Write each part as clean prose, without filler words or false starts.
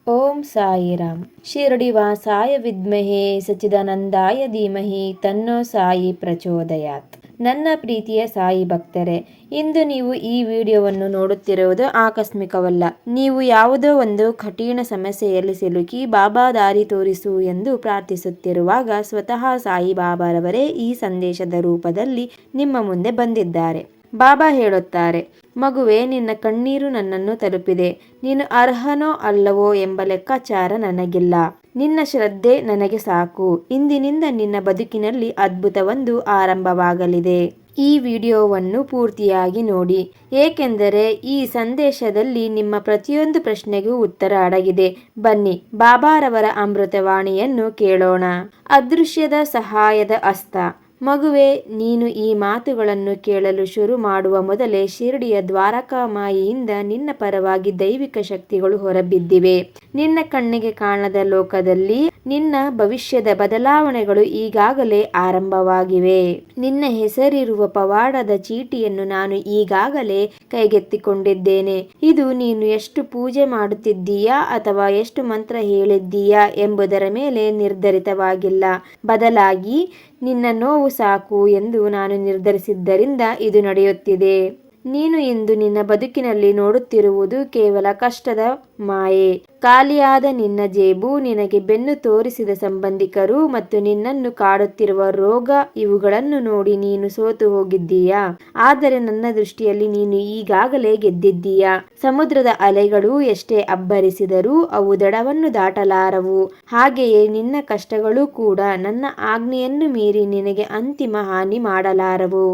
ಓಂ ಸಾಯಿರಾಮ್. ಶಿರಡಿವಾಸಾಯ ವಿದ್ಮಹೇ ಸಚ್ಚಿದಾನಂದಾಯ ಧೀಮಹಿ ತನ್ನೋ ಸಾಯಿ ಪ್ರಚೋದಯಾತ್. ನನ್ನ ಪ್ರೀತಿಯ ಸಾಯಿ ಭಕ್ತರೇ, ಇಂದು ನೀವು ಈ ವಿಡಿಯೋವನ್ನು ನೋಡುತ್ತಿರುವುದು ಆಕಸ್ಮಿಕವಲ್ಲ. ನೀವು ಯಾವುದೋ ಒಂದು ಕಠಿಣ ಸಮಸ್ಯೆಯಲ್ಲಿ ಸಿಲುಕಿ ಬಾಬಾ ದಾರಿ ತೋರಿಸು ಎಂದು ಪ್ರಾರ್ಥಿಸುತ್ತಿರುವಾಗ ಸ್ವತಃ ಸಾಯಿ ಬಾಬಾರವರೇ ಈ ಸಂದೇಶದ ರೂಪದಲ್ಲಿ ನಿಮ್ಮ ಮುಂದೆ ಬಂದಿದ್ದಾರೆ. ಬಾಬಾ ಹೇಳುತ್ತಾರೆ, ಮಗುವೆ, ನಿನ್ನ ಕಣ್ಣೀರು ನನ್ನನ್ನು ತಲುಪಿದೆ. ನೀನು ಅರ್ಹನೋ ಅಲ್ಲವೋ ಎಂಬ ಲೆಕ್ಕಾಚಾರ ನನಗಿಲ್ಲ. ನಿನ್ನ ಶ್ರದ್ಧೆ ನನಗೆ ಸಾಕು. ಇಂದಿನಿಂದ ನಿನ್ನ ಬದುಕಿನಲ್ಲಿ ಅದ್ಭುತವೊಂದು ಆರಂಭವಾಗಲಿದೆ. ಈ ವಿಡಿಯೋವನ್ನು ಪೂರ್ತಿಯಾಗಿ ನೋಡಿ, ಏಕೆಂದರೆ ಈ ಸಂದೇಶದಲ್ಲಿ ನಿಮ್ಮ ಪ್ರತಿಯೊಂದು ಪ್ರಶ್ನೆಗೂ ಉತ್ತರ ಅಡಗಿದೆ. ಬನ್ನಿ, ಬಾಬಾರವರ ಅಮೃತವಾಣಿಯನ್ನು ಕೇಳೋಣ. ಅದೃಶ್ಯದ ಸಹಾಯದ ಹಸ್ತ. ಮಗುವೆ, ನೀನು ಈ ಮಾತುಗಳನ್ನು ಕೇಳಲು ಶುರು ಮಾಡುವ ಮೊದಲೇ ಶಿರಡಿಯ ದ್ವಾರಕಾಮಾಯಿಯಿಂದ ನಿನ್ನ ಪರವಾಗಿ ದೈವಿಕ ಶಕ್ತಿಗಳು ಹೊರಬಿದ್ದಿವೆ. ನಿನ್ನ ಕಣ್ಣಿಗೆ ಕಾಣದ ಲೋಕದಲ್ಲಿ ನಿನ್ನ ಭವಿಷ್ಯದ ಬದಲಾವಣೆಗಳು ಈಗಾಗಲೇ ಆರಂಭವಾಗಿವೆ. ನಿನ್ನ ಹೆಸರಿರುವ ಪವಾಡದ ಚೀಟಿಯನ್ನು ನಾನು ಈಗಾಗಲೇ ಕೈಗೆತ್ತಿಕೊಂಡಿದ್ದೇನೆ. ಇದು ನೀನು ಎಷ್ಟು ಪೂಜೆ ಮಾಡುತ್ತಿದ್ದೀಯಾ ಅಥವಾ ಎಷ್ಟು ಮಂತ್ರ ಹೇಳಿದ್ದೀಯಾ ಎಂಬುದರ ಮೇಲೆ ನಿರ್ಧರಿತವಾಗಿಲ್ಲ. ಬದಲಾಗಿ ನಿನ್ನ ನೋವು ಸಾಕು ಎಂದು ನಾನು ನಿರ್ಧರಿಸಿದ್ದರಿಂದ ಇದು ನಡೆಯುತ್ತಿದೆ. ನೀನು ಇಂದು ನಿನ್ನ ಬದುಕಿನಲ್ಲಿ ನೋಡುತ್ತಿರುವುದು ಕೇವಲ ಕಷ್ಟದ ಮಾಯೆ. ಖಾಲಿಯಾದ ನಿನ್ನ ಜೇಬು, ನಿನಗೆ ಬೆನ್ನು ತೋರಿಸಿದ ಸಂಬಂಧಿಕರು ಮತ್ತು ನಿನ್ನನ್ನು ಕಾಡುತ್ತಿರುವ ರೋಗ, ಇವುಗಳನ್ನು ನೋಡಿ ನೀನು ಸೋತು ಹೋಗಿದ್ದೀಯಾ. ಆದರೆ ನನ್ನ ದೃಷ್ಟಿಯಲ್ಲಿ ನೀನು ಈಗಾಗಲೇ ಗೆದ್ದಿದ್ದೀಯಾ. ಸಮುದ್ರದ ಅಲೆಗಳು ಎಷ್ಟೇ ಅಬ್ಬರಿಸಿದರೂ ಅವು ದಡವನ್ನು ದಾಟಲಾರವು. ಹಾಗೆಯೇ ನಿನ್ನ ಕಷ್ಟಗಳು ಕೂಡ ನನ್ನ ಆಜ್ಞೆಯನ್ನು ಮೀರಿ ನಿನಗೆ ಅಂತಿಮ ಹಾನಿ ಮಾಡಲಾರವು.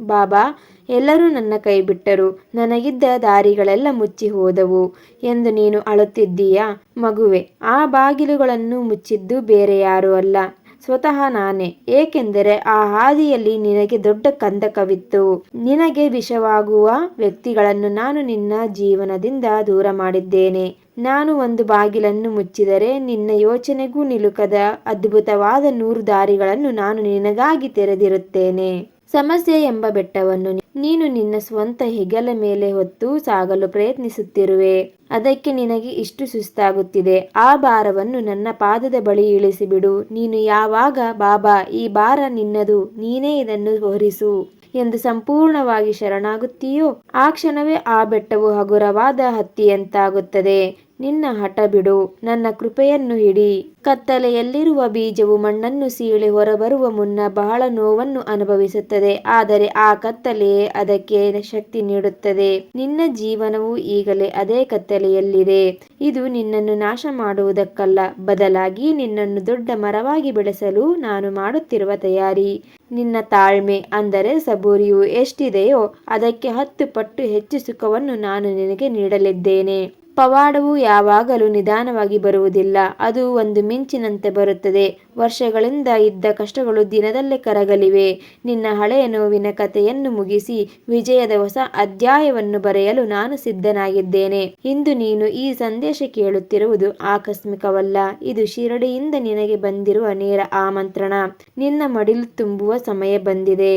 ಬಾಬಾ, ಎಲ್ಲರೂ ನನ್ನ ಕೈ ಬಿಟ್ಟರು, ನನಗಿದ್ದ ದಾರಿಗಳೆಲ್ಲ ಮುಚ್ಚಿ ಹೋದವು ಎಂದು ನೀನು ಅಳುತ್ತಿದ್ದೀಯಾ. ಮಗುವೆ, ಆ ಬಾಗಿಲುಗಳನ್ನು ಮುಚ್ಚಿದ್ದು ಬೇರೆ ಯಾರೂ ಅಲ್ಲ, ಸ್ವತಃ ನಾನೇ. ಏಕೆಂದರೆ ಆ ಹಾದಿಯಲ್ಲಿ ನಿನಗೆ ದೊಡ್ಡ ಕಂದಕವಿತ್ತು. ನಿನಗೆ ವಿಷವಾಗುವ ವ್ಯಕ್ತಿಗಳನ್ನು ನಾನು ನಿನ್ನ ಜೀವನದಿಂದ ದೂರ ಮಾಡಿದ್ದೇನೆ. ನಾನು ಒಂದು ಬಾಗಿಲನ್ನು ಮುಚ್ಚಿದರೆ ನಿನ್ನ ಯೋಚನೆಗೂ ನಿಲುಕದ ಅದ್ಭುತವಾದ 100 ದಾರಿಗಳನ್ನು ನಾನು ನಿನಗಾಗಿ ತೆರೆದಿರುತ್ತೇನೆ. ಸಮಸ್ಯೆ ಎಂಬ ಬೆಟ್ಟವನ್ನು ನೀನು ನಿನ್ನ ಸ್ವಂತ ಹೆಗಲ ಮೇಲೆ ಹೊತ್ತು ಸಾಗಲು ಪ್ರಯತ್ನಿಸುತ್ತಿರುವೆ. ಅದಕ್ಕೆ ನಿನಗೆ ಇಷ್ಟು ಸುಸ್ತಾಗುತ್ತಿದೆ. ಆ ಭಾರವನ್ನು ನನ್ನ ಪಾದದ ಬಳಿ ಇಳಿಸಿಬಿಡು. ನೀನು ಯಾವಾಗ ಬಾಬಾ, ಈ ಭಾರ ನಿನ್ನದು, ನೀನೇ ಇದನ್ನು ಹೊರಿಸು ಎಂದು ಸಂಪೂರ್ಣವಾಗಿ ಶರಣಾಗುತ್ತೀಯೋ, ಆ ಕ್ಷಣವೇ ಆ ಬೆಟ್ಟವು ಹಗುರವಾದ ಹತ್ತಿಯಂತಾಗುತ್ತದೆ. ನಿನ್ನ ಹಠ ಬಿಡು, ನನ್ನ ಕೃಪೆಯನ್ನು ಹಿಡಿ. ಕತ್ತಲೆಯಲ್ಲಿರುವ ಬೀಜವು ಮಣ್ಣನ್ನು ಸೀಳಿ ಹೊರಬರುವ ಮುನ್ನ ಬಹಳ ನೋವನ್ನು ಅನುಭವಿಸುತ್ತದೆ. ಆದರೆ ಆ ಕತ್ತಲೆಯೇ ಅದಕ್ಕೆ ಶಕ್ತಿ ನೀಡುತ್ತದೆ. ನಿನ್ನ ಜೀವನವು ಈಗಲೇ ಅದೇ ಕತ್ತಲೆಯಲ್ಲಿದೆ. ಇದು ನಿನ್ನನ್ನು ನಾಶ ಮಾಡುವುದಕ್ಕಲ್ಲ, ಬದಲಾಗಿ ನಿನ್ನನ್ನು ದೊಡ್ಡ ಮರವಾಗಿ ಬೆಳೆಸಲು ನಾನು ಮಾಡುತ್ತಿರುವ ತಯಾರಿ. ನಿನ್ನ ತಾಳ್ಮೆ ಅಂದರೆ ಸಬೂರಿಯು ಎಷ್ಟಿದೆಯೋ ಅದಕ್ಕೆ 10 ಪಟ್ಟು ಹೆಚ್ಚು ಸುಖವನ್ನು ನಾನು ನಿನಗೆ ನೀಡಲಿದ್ದೇನೆ. ಪವಾಡವು ಯಾವಾಗಲೂ ನಿಧಾನವಾಗಿ ಬರುವುದಿಲ್ಲ, ಅದು ಒಂದು ಮಿಂಚಿನಂತೆ ಬರುತ್ತದೆ. ವರ್ಷಗಳಿಂದ ಇದ್ದ ಕಷ್ಟಗಳು ದಿನದಲ್ಲೇ ಕರಗಲಿವೆ. ನಿನ್ನ ಹಳೆಯ ನೋವಿನ ಕಥೆಯನ್ನು ಮುಗಿಸಿ ವಿಜಯದ ಹೊಸ ಅಧ್ಯಾಯವನ್ನು ಬರೆಯಲು ನಾನು ಸಿದ್ಧನಾಗಿದ್ದೇನೆ. ಇಂದು ನೀನು ಈ ಸಂದೇಶ ಕೇಳುತ್ತಿರುವುದು ಆಕಸ್ಮಿಕವಲ್ಲ, ಇದು ಶಿರಡಿಯಿಂದ ನಿನಗೆ ಬಂದಿರುವ ನೇರ ಆಮಂತ್ರಣ. ನಿನ್ನ ಮಡಿಲು ತುಂಬುವ ಸಮಯ ಬಂದಿದೆ.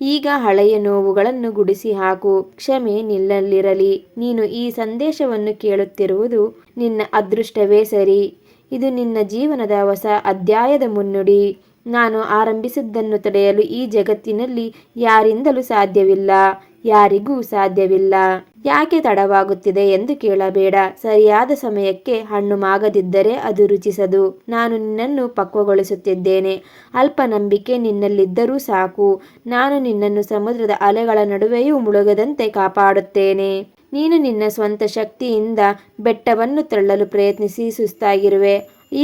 ಈಗ ಹಳೆಯ ನೋವುಗಳನ್ನು ಗುಡಿಸಿ ಹಾಕು. ಕ್ಷಮೆ ನಿನ್ನಲ್ಲಿರಲಿ. ನೀನು ಈ ಸಂದೇಶವನ್ನು ಕೇಳುತ್ತಿರುವುದು ನಿನ್ನ ಅದೃಷ್ಟವೇ ಸರಿ. ಇದು ನಿನ್ನ ಜೀವನದ ಹೊಸ ಅಧ್ಯಾಯದ ಮುನ್ನುಡಿ. ನಾನು ಆರಂಭಿಸಿದ್ದನ್ನು ತಡೆಯಲು ಈ ಜಗತ್ತಿನಲ್ಲಿ ಯಾರಿಂದಲೂ ಸಾಧ್ಯವಿಲ್ಲ, ಯಾರಿಗೂ ಸಾಧ್ಯವಿಲ್ಲ. ಯಾಕೆ ತಡವಾಗುತ್ತಿದೆ ಎಂದು ಕೇಳಬೇಡ. ಸರಿಯಾದ ಸಮಯಕ್ಕೆ ಹಣ್ಣು ಮಾಗದಿದ್ದರೆ ಅದು ರುಚಿಸದು. ನಾನು ನಿನ್ನನ್ನು ಪಕ್ವಗೊಳಿಸುತ್ತಿದ್ದೇನೆ. ಅಲ್ಪ ನಂಬಿಕೆ ನಿನ್ನಲ್ಲಿದ್ದರೂ ಸಾಕು. ನಾನು ನಿನ್ನನ್ನು ಸಮುದ್ರದ ಅಲೆಗಳ ನಡುವೆಯೂ ಮುಳುಗದಂತೆ ಕಾಪಾಡುತ್ತೇನೆ. ನೀನು ನಿನ್ನ ಸ್ವಂತ ಶಕ್ತಿಯಿಂದ ಬೆಟ್ಟವನ್ನು ತಳ್ಳಲು ಪ್ರಯತ್ನಿಸಿ ಸುಸ್ತಾಗಿರುವೆ.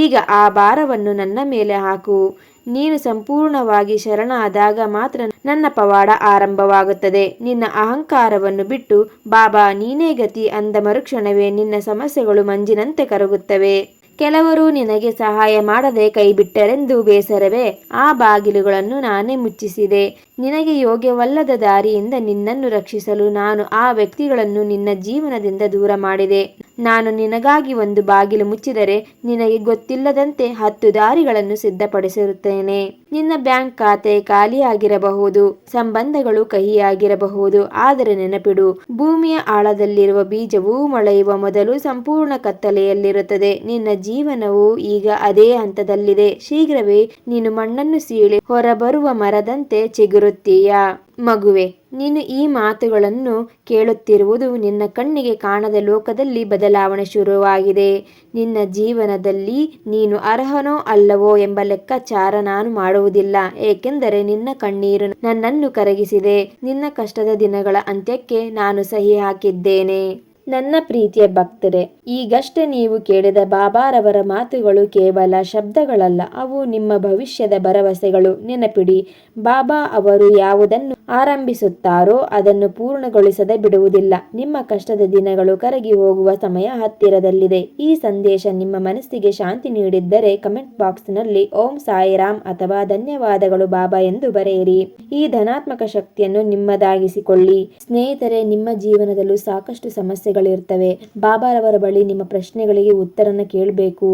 ಈಗ ಆ ಭಾರವನ್ನು ನನ್ನ ಮೇಲೆ ಹಾಕು. ನೀನು ಸಂಪೂರ್ಣವಾಗಿ ಶರಣಾದಾಗ ಮಾತ್ರ ನನ್ನ ಪವಾಡ ಆರಂಭವಾಗುತ್ತದೆ. ನಿನ್ನ ಅಹಂಕಾರವನ್ನು ಬಿಟ್ಟು ಬಾಬಾ ನೀನೇ ಗತಿ ಅಂದ ಮರುಕ್ಷಣವೇ ನಿನ್ನ ಸಮಸ್ಯೆಗಳು ಮಂಜಿನಂತೆ ಕರಗುತ್ತವೆ. ಕೆಲವರು ನಿನಗೆ ಸಹಾಯ ಮಾಡದೆ ಕೈಬಿಟ್ಟರೆಂದು ಬೇಸರವೇ? ಆ ಬಾಗಿಲುಗಳನ್ನು ನಾನೇ ಮುಚ್ಚಿಸಿದೆ. ನಿನಗೆ ಯೋಗ್ಯವಲ್ಲದ ದಾರಿಯಿಂದ ನಿನ್ನನ್ನು ರಕ್ಷಿಸಲು ನಾನು ಆ ವ್ಯಕ್ತಿಗಳನ್ನು ನಿನ್ನ ಜೀವನದಿಂದ ದೂರ ಮಾಡಿದೆ. ನಾನು ನಿನಗಾಗಿ ಒಂದು ಬಾಗಿಲು ಮುಚ್ಚಿದರೆ ನಿನಗೆ ಗೊತ್ತಿಲ್ಲದಂತೆ 10 ದಾರಿಗಳನ್ನು ಸಿದ್ಧಪಡಿಸಿರುತ್ತೇನೆ. ನಿನ್ನ ಬ್ಯಾಂಕ್ ಖಾತೆ ಖಾಲಿಯಾಗಿರಬಹುದು, ಸಂಬಂಧಗಳು ಕಹಿಯಾಗಿರಬಹುದು, ಆದರೆ ನೆನಪಿಡು, ಭೂಮಿಯ ಆಳದಲ್ಲಿರುವ ಬೀಜವು ಮೊಳೆಯುವ ಮೊದಲು ಸಂಪೂರ್ಣ ಕತ್ತಲೆಯಲ್ಲಿರುತ್ತದೆ. ನಿನ್ನ ಜೀವನವು ಈಗ ಅದೇ ಹಂತದಲ್ಲಿದೆ. ಶೀಘ್ರವೇ ನೀನು ಮಣ್ಣನ್ನು ಸೀಳಿ ಹೊರಬರುವ ಮರದಂತೆ ಚಿಗುರುತ್ತೀಯಾ. ಮಗುವೆ, ನೀನು ಈ ಮಾತುಗಳನ್ನು ಕೇಳುತ್ತಿರುವುದು ನಿನ್ನ ಕಣ್ಣಿಗೆ ಕಾಣದ ಲೋಕದಲ್ಲಿ ಬದಲಾವಣೆ ಶುರುವಾಗಿದೆ. ನಿನ್ನ ಜೀವನದಲ್ಲಿ ನೀನು ಅರ್ಹನೋ ಅಲ್ಲವೋ ಎಂಬ ಲೆಕ್ಕಾಚಾರ ನಾನು ಮಾಡುವುದಿಲ್ಲ, ಏಕೆಂದರೆ ನಿನ್ನ ಕಣ್ಣೀರು ನನ್ನನ್ನು ಕರಗಿಸಿದೆ. ನಿನ್ನ ಕಷ್ಟದ ದಿನಗಳ ಅಂತ್ಯಕ್ಕೆ ನಾನು ಸಹಿ ಹಾಕಿದ್ದೇನೆ. ನನ್ನ ಪ್ರೀತಿಯ ಭಕ್ತರೇ, ಈಗಷ್ಟೇ ನೀವು ಕೇಳಿದ ಬಾಬಾರವರ ಮಾತುಗಳು ಕೇವಲ ಶಬ್ದಗಳಲ್ಲ, ಅವು ನಿಮ್ಮ ಭವಿಷ್ಯದ ಭರವಸೆಗಳು. ನೆನಪಿಡಿ, ಬಾಬಾ ಅವರು ಯಾವುದನ್ನು ಆರಂಭಿಸುತ್ತಾರೋ ಅದನ್ನು ಪೂರ್ಣಗೊಳಿಸದೆ ಬಿಡುವುದಿಲ್ಲ. ನಿಮ್ಮ ಕಷ್ಟದ ದಿನಗಳು ಕರಗಿ ಹೋಗುವ ಸಮಯ ಹತ್ತಿರದಲ್ಲಿದೆ. ಈ ಸಂದೇಶ ನಿಮ್ಮ ಮನಸ್ಸಿಗೆ ಶಾಂತಿ ನೀಡಿದ್ದರೆ ಕಮೆಂಟ್ ಬಾಕ್ಸ್ನಲ್ಲಿ ಓಂ ಸಾಯಿರಾಮ್ ಅಥವಾ ಧನ್ಯವಾದಗಳು ಬಾಬಾ ಎಂದು ಬರೆಯಿರಿ. ಈ ಧನಾತ್ಮಕ ಶಕ್ತಿಯನ್ನು ನಿಮ್ಮದಾಗಿಸಿಕೊಳ್ಳಿ. ಸ್ನೇಹಿತರೆ, ನಿಮ್ಮ ಜೀವನದಲ್ಲೂ ಸಾಕಷ್ಟು ಸಮಸ್ಯೆಗಳಿರ್ತವೆ. ಬಾಬಾರವರ ಬಳಿ ನಿಮ್ಮ ಪ್ರಶ್ನೆಗಳಿಗೆ ಉತ್ತರನ ಕೇಳಬೇಕು,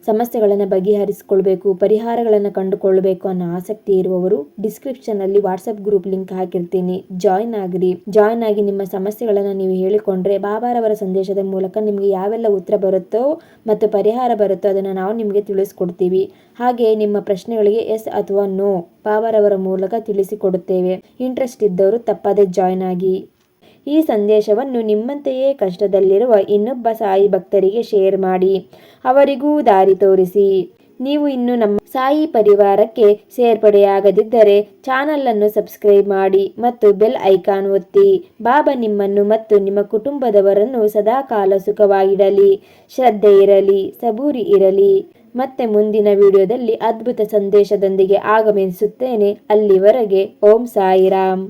ಸಮಸ್ಯೆಗಳನ್ನು ಬಗೆಹರಿಸಿಕೊಳ್ಬೇಕು, ಪರಿಹಾರಗಳನ್ನು ಕಂಡುಕೊಳ್ಳಬೇಕು ಅನ್ನೋ ಆಸಕ್ತಿ ಇರುವವರು ಡಿಸ್ಕ್ರಿಪ್ಷನ್ನಲ್ಲಿ ವಾಟ್ಸಪ್ ಗ್ರೂಪ್ ಲಿಂಕ್ ಹಾಕಿರ್ತೀನಿ, ಜಾಯಿನ್ ಆಗಿ ನಿಮ್ಮ ಸಮಸ್ಯೆಗಳನ್ನು ನೀವು ಹೇಳಿಕೊಂಡ್ರೆ ಬಾಬಾರವರ ಸಂದೇಶದ ಮೂಲಕ ನಿಮಗೆ ಯಾವೆಲ್ಲ ಉತ್ತರ ಬರುತ್ತೋ ಮತ್ತು ಪರಿಹಾರ ಬರುತ್ತೋ ಅದನ್ನು ನಾವು ನಿಮಗೆ ತಿಳಿಸ್ಕೊಡ್ತೀವಿ. ಹಾಗೆ ನಿಮ್ಮ ಪ್ರಶ್ನೆಗಳಿಗೆ ಎಸ್ ಅಥವಾ ನೋ ಬಾಬಾರವರ ಮೂಲಕ ತಿಳಿಸಿಕೊಡುತ್ತೇವೆ. ಇಂಟ್ರೆಸ್ಟ್ ಇದ್ದವರು ತಪ್ಪದೆ ಜಾಯಿನ್ ಆಗಿ. ಈ ಸಂದೇಶವನ್ನು ನಿಮ್ಮಂತೆಯೇ ಕಷ್ಟದಲ್ಲಿರುವ ಇನ್ನೊಬ್ಬ ಸಾಯಿ ಭಕ್ತರಿಗೆ ಶೇರ್ ಮಾಡಿ, ಅವರಿಗೂ ದಾರಿ ತೋರಿಸಿ. ನೀವು ಇನ್ನು ನಮ್ಮ ಸಾಯಿ ಪರಿವಾರಕ್ಕೆ ಸೇರ್ಪಡೆಯಾಗದಿದ್ದರೆ ಚಾನಲ್ ಅನ್ನು ಸಬ್ಸ್ಕ್ರೈಬ್ ಮಾಡಿ ಮತ್ತು ಬೆಲ್ ಐಕಾನ್ ಒತ್ತಿ. ಬಾಬಾ ನಿಮ್ಮನ್ನು ಮತ್ತು ನಿಮ್ಮ ಕುಟುಂಬದವರನ್ನು ಸದಾಕಾಲ ಸುಖವಾಗಿಡಲಿ. ಶ್ರದ್ಧೆ ಇರಲಿ, ಸಬೂರಿ ಇರಲಿ. ಮತ್ತೆ ಮುಂದಿನ ವಿಡಿಯೋದಲ್ಲಿ ಅದ್ಭುತ ಸಂದೇಶದೊಂದಿಗೆ ಆಗಮಿಸುತ್ತೇನೆ. ಅಲ್ಲಿವರೆಗೆ ಓಂ ಸಾಯಿರಾಮ್.